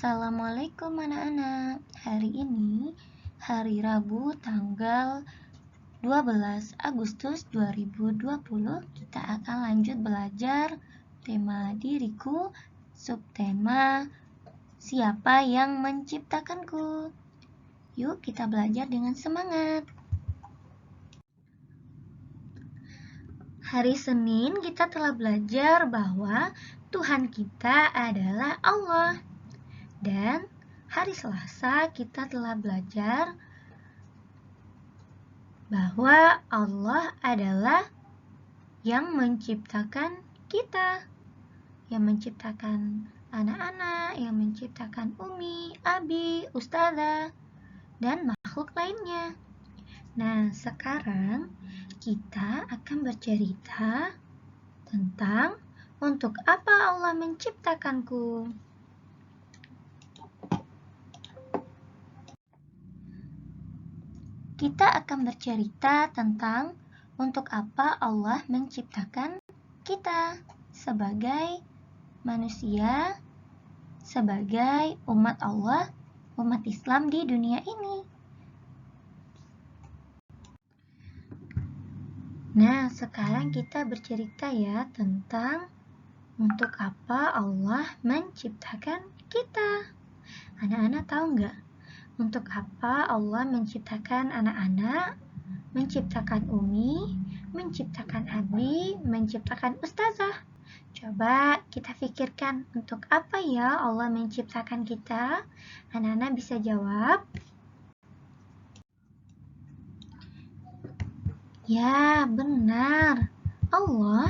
Assalamualaikum anak-anak. Hari ini hari Rabu tanggal 12 Agustus 2020 kita akan lanjut belajar tema diriku, subtema siapa yang menciptakanku. Yuk kita belajar dengan semangat. Hari Senin kita telah belajar bahwa Tuhan kita adalah Allah. Dan hari Selasa kita telah belajar bahwa Allah adalah yang menciptakan kita, yang menciptakan anak-anak, yang menciptakan Umi, Abi, Ustazah, dan makhluk lainnya. Nah, sekarang kita akan bercerita tentang untuk apa Allah menciptakanku. Kita akan bercerita tentang untuk apa Allah menciptakan kita sebagai manusia, sebagai umat Allah, umat Islam di dunia ini. Nah, sekarang kita bercerita ya tentang untuk apa Allah menciptakan kita. Anak-anak tahu nggak? Untuk apa Allah menciptakan anak-anak, menciptakan Umi, menciptakan Abi, menciptakan Ustazah? Coba kita pikirkan untuk apa ya Allah menciptakan kita? Anak-anak bisa jawab? Ya, benar. Allah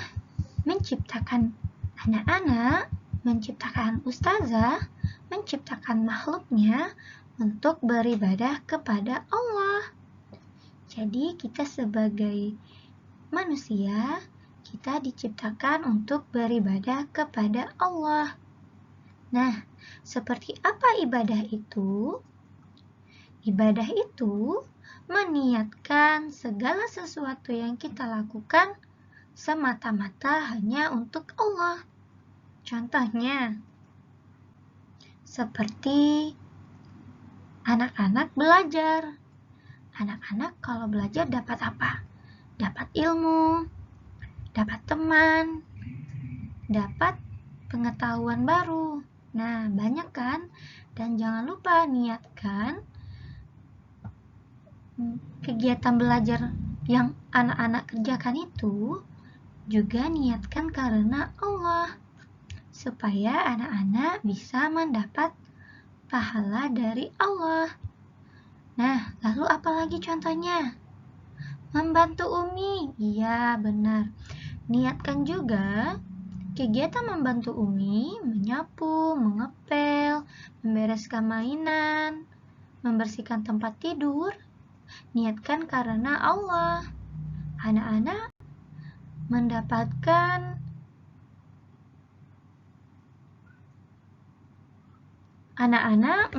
menciptakan anak-anak, menciptakan Ustazah, menciptakan makhluknya untuk beribadah kepada Allah. Jadi kita sebagai manusia, kita diciptakan untuk beribadah kepada Allah. Nah, seperti apa ibadah itu? Ibadah itu meniatkan segala sesuatu yang kita lakukan semata-mata hanya untuk Allah. Contohnya, seperti anak-anak belajar. Anak-anak kalau belajar dapat apa? Dapat ilmu, dapat teman, dapat pengetahuan baru. Nah, banyak kan? Dan jangan lupa niatkan kegiatan belajar yang anak-anak kerjakan itu juga niatkan karena Allah, supaya anak-anak bisa mendapat pahala dari Allah. Nah, lalu apa lagi contohnya? Membantu Umi. Iya, benar. Niatkan juga kegiatan membantu Umi, menyapu, mengepel, membereskan mainan, membersihkan tempat tidur. Niatkan karena Allah. Anak-anak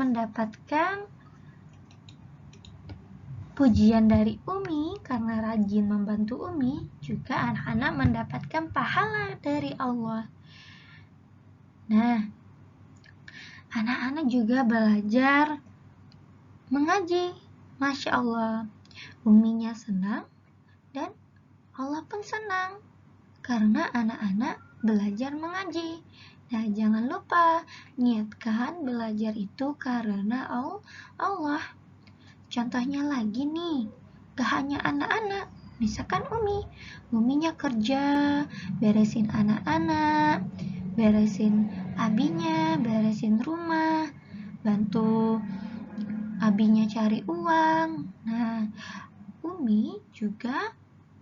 mendapatkan pujian dari Umi karena rajin membantu Umi. Juga anak-anak mendapatkan pahala dari Allah. Nah, anak-anak juga belajar mengaji. Masya Allah, Uminya senang dan Allah pun senang karena anak-anak belajar mengaji. Nah, jangan lupa niatkan belajar itu karena Allah. Contohnya lagi nih, gak hanya anak-anak, misalkan Uminya kerja, beresin anak-anak, beresin Abinya, beresin rumah, bantu Abinya cari uang. Nah, Umi juga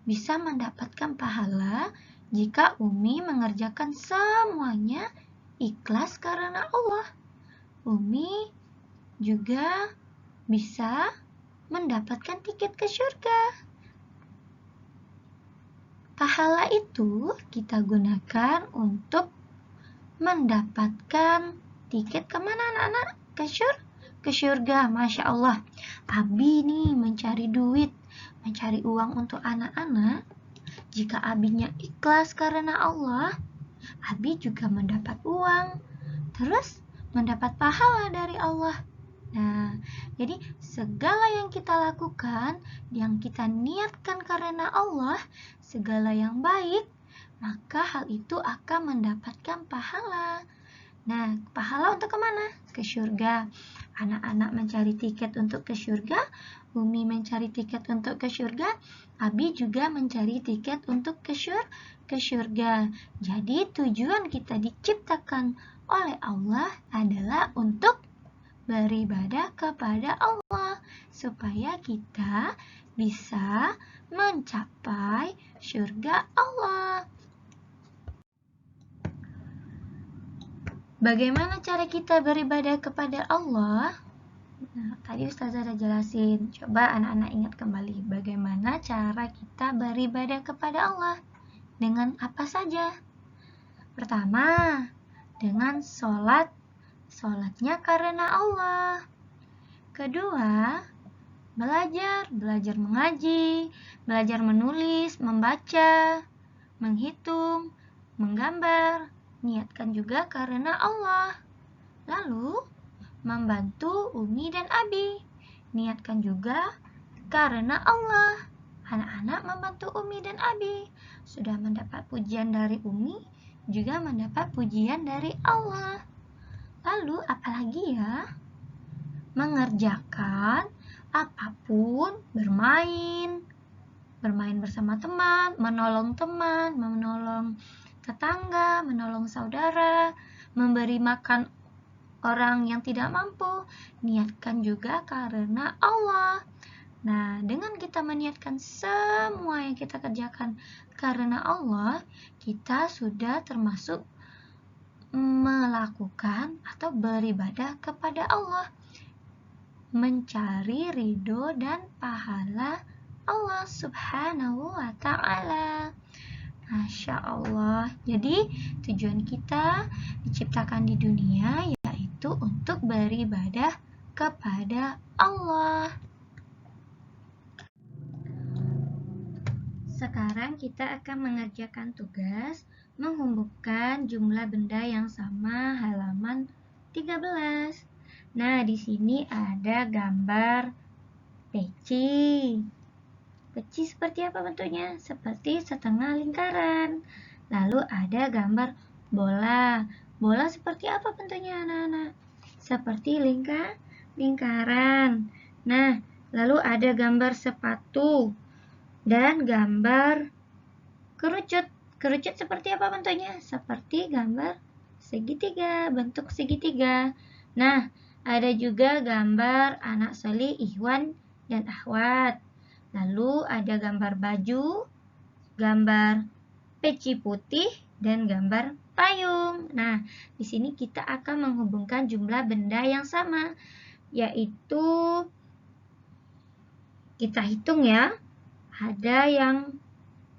bisa mendapatkan pahala jika Umi mengerjakan semuanya ikhlas karena Allah. Umi juga bisa mendapatkan tiket ke surga. Pahala itu kita gunakan untuk mendapatkan tiket kemana anak-anak? Ke surga. Masya Allah, Abi nih mencari duit, mencari uang untuk anak-anak. Jika Abinya ikhlas karena Allah, Abi juga mendapat uang. Terus mendapat pahala dari Allah. Nah, jadi segala yang kita lakukan, yang kita niatkan karena Allah, segala yang baik, maka hal itu akan mendapatkan pahala. Nah, pahala untuk kemana? Ke surga. Anak-anak mencari tiket untuk ke surga, Umi mencari tiket untuk ke surga, Abi juga mencari tiket untuk ke surga. Jadi tujuan kita diciptakan oleh Allah adalah untuk beribadah kepada Allah, supaya kita bisa mencapai surga Allah. Bagaimana cara kita beribadah kepada Allah? Nah, tadi Ustazah sudah jelasin. Coba anak-anak ingat kembali bagaimana cara kita beribadah kepada Allah. Dengan apa saja? Pertama, dengan sholatnya karena Allah. Kedua, belajar mengaji, belajar menulis, membaca, menghitung, menggambar, niatkan juga karena Allah. Lalu, membantu Umi dan Abi, niatkan juga karena Allah. Anak-anak membantu Umi dan Abi, sudah mendapat pujian dari Umi, juga mendapat pujian dari Allah. Lalu apalagi ya? Mengerjakan apapun, bermain bersama teman, menolong tetangga, menolong saudara, memberi makan orang yang tidak mampu, niatkan juga karena Allah. Nah, dengan kita meniatkan semua yang kita kerjakan karena Allah, kita sudah termasuk melakukan atau beribadah kepada Allah, mencari ridho dan pahala Allah Subhanahu wa ta'ala. Masya Allah. Jadi tujuan kita diciptakan di dunia yaitu untuk beribadah kepada Allah. Sekarang kita akan mengerjakan tugas menghubungkan jumlah benda yang sama halaman 13. Nah, di sini ada gambar peci. Peci seperti apa bentuknya? Seperti setengah lingkaran. Lalu ada gambar bola. Bola seperti apa bentuknya anak-anak? Seperti lingkaran. Nah, lalu ada gambar sepatu dan gambar kerucut. Kerucut seperti apa bentuknya? Seperti gambar segitiga, bentuk segitiga. Nah, ada juga gambar anak Soli, Ikhwan, dan Akhwat. Lalu ada gambar baju, gambar peci putih, dan gambar payung. Nah, di sini kita akan menghubungkan jumlah benda yang sama, yaitu kita hitung ya. Ada yang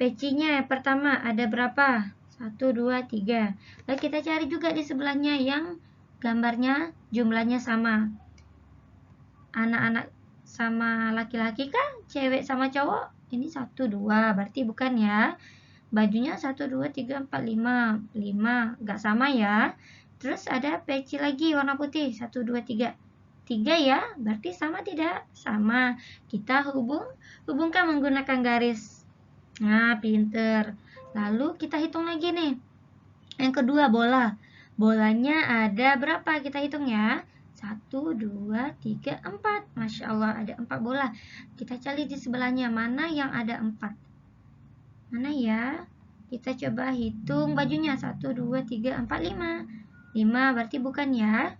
pecinya pertama ada berapa? 1, 2, 3. Lalu kita cari juga di sebelahnya yang gambarnya jumlahnya sama. Anak-anak sama laki-laki kan, cewek sama cowok ini 1, 2, berarti bukan ya. Bajunya 1, 2, 3, 4, 5 gak sama ya. Terus ada peci lagi warna putih 1, 2, 3 ya, berarti sama tidak? Sama. Kita hubungkan menggunakan garis. Nah, pinter. Lalu kita hitung lagi nih. Yang kedua, bola. Bolanya ada berapa? Kita hitung ya. 1, 2, 3, 4. Masya Allah, ada 4 bola. Kita cari di sebelahnya, mana yang ada 4? Mana ya? Kita coba hitung bajunya. 1, 2, 3, 4, 5. 5 berarti bukan ya?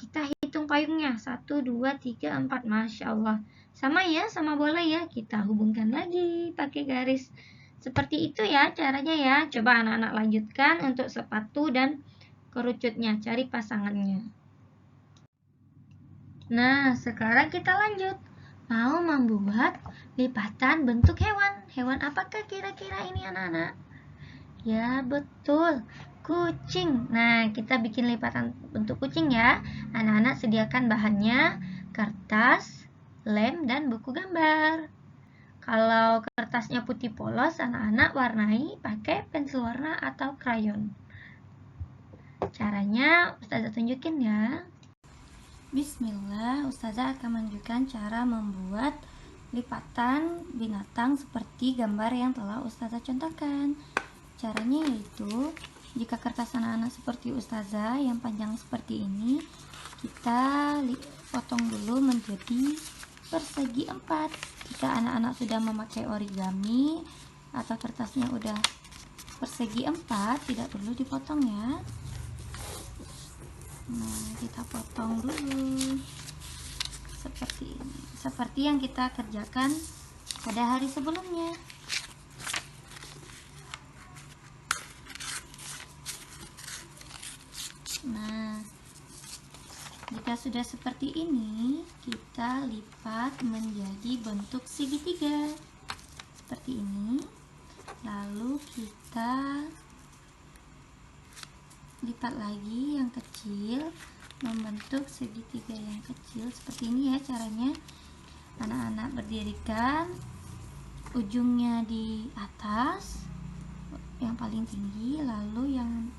Kita hitung payungnya. 1, 2, 3, 4. Masya Allah. Sama ya, sama bola ya. Kita hubungkan lagi pakai garis. Seperti itu ya caranya ya. Coba anak-anak lanjutkan untuk sepatu dan kerucutnya. Cari pasangannya. Nah, sekarang kita lanjut. Mau membuat lipatan bentuk hewan. Hewan apakah kira-kira ini anak-anak? Ya, betul. Kucing. Nah, kita bikin lipatan bentuk kucing ya. Anak-anak sediakan bahannya kertas, lem, dan buku gambar. Kalau kertasnya putih polos, anak-anak warnai pakai pensil warna atau krayon. Caranya Ustazah Ustazah tunjukin ya. Bismillah, Ustazah akan menunjukkan cara membuat lipatan binatang seperti gambar yang telah Ustazah contohkan. Caranya yaitu, jika kertas anak-anak seperti Ustazah yang panjang seperti ini, kita potong dulu menjadi persegi 4. Jika anak-anak sudah memakai origami atau kertasnya udah persegi 4, tidak perlu dipotong ya. Nah, kita potong dulu seperti ini, seperti yang kita kerjakan pada hari sebelumnya. Nah, jika sudah seperti ini, kita lipat menjadi bentuk segitiga seperti ini. Lalu kita lipat lagi yang kecil membentuk segitiga yang kecil seperti ini ya caranya. Anak-anak berdirikan ujungnya di atas yang paling tinggi, lalu yang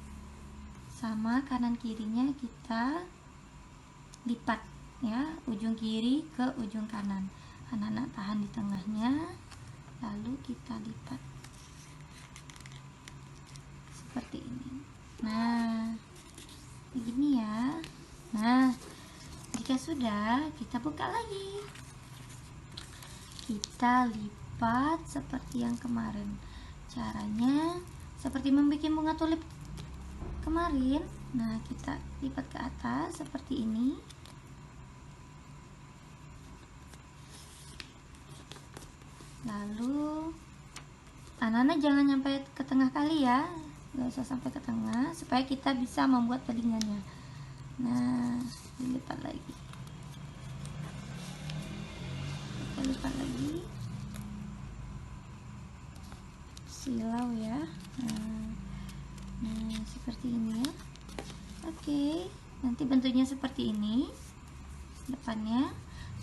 sama kanan kirinya kita lipat ya, ujung kiri ke ujung kanan. Anak-anak tahan di tengahnya, lalu kita lipat seperti ini. Nah, begini ya. Nah, jika sudah, kita buka lagi. Kita lipat seperti yang kemarin. Caranya seperti membuat bunga tulip kemarin. Nah, kita lipat ke atas seperti ini. Lalu anak-anak jangan sampai ke tengah kali ya, nggak usah sampai ke tengah supaya kita bisa membuat telingannya. Nah, dilipat lagi, kita lipat lagi, silau ya. Nah, seperti ini ya. Oke, nanti bentuknya seperti ini depannya,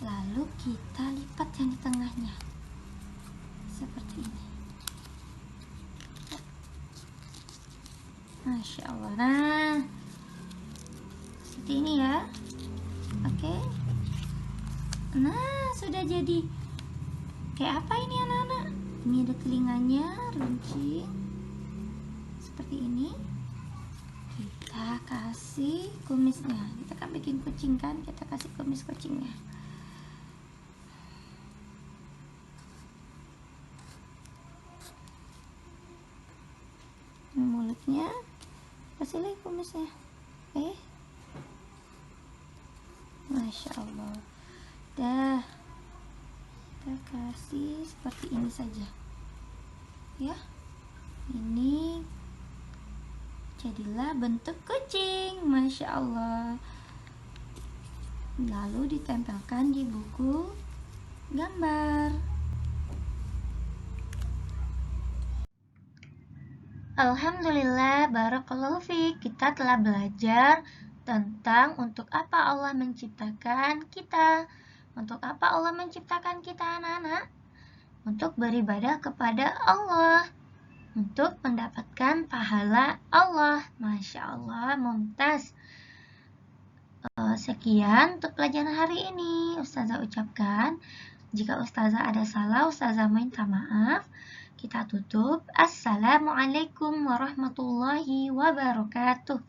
lalu kita lipat yang di tengahnya seperti ini. Masya Allah. Nah, seperti ini ya. Oke. Nah, sudah jadi kayak apa ini anak-anak? Ini ada telinganya, runcing seperti ini. Kita kasih kumisnya. Kita kan bikin kucing kan, kita kasih kumis kucingnya. Mulutnya kasih lagi kumisnya. Masya Allah. Dah, kita kasih seperti ini saja ya. Ini jadilah bentuk kucing. Masya Allah. Lalu ditempelkan di buku gambar. Alhamdulillah, barakallahu fiik. Kita telah belajar tentang untuk apa Allah menciptakan kita. Untuk apa Allah menciptakan kita anak-anak? Untuk beribadah kepada Allah, untuk mendapatkan pahala Allah. Masya Allah, mumtaz. Sekian untuk pelajaran hari ini. Ustazah ucapkan, jika Ustazah ada salah, Ustazah minta maaf. Kita tutup. Assalamualaikum warahmatullahi wabarakatuh.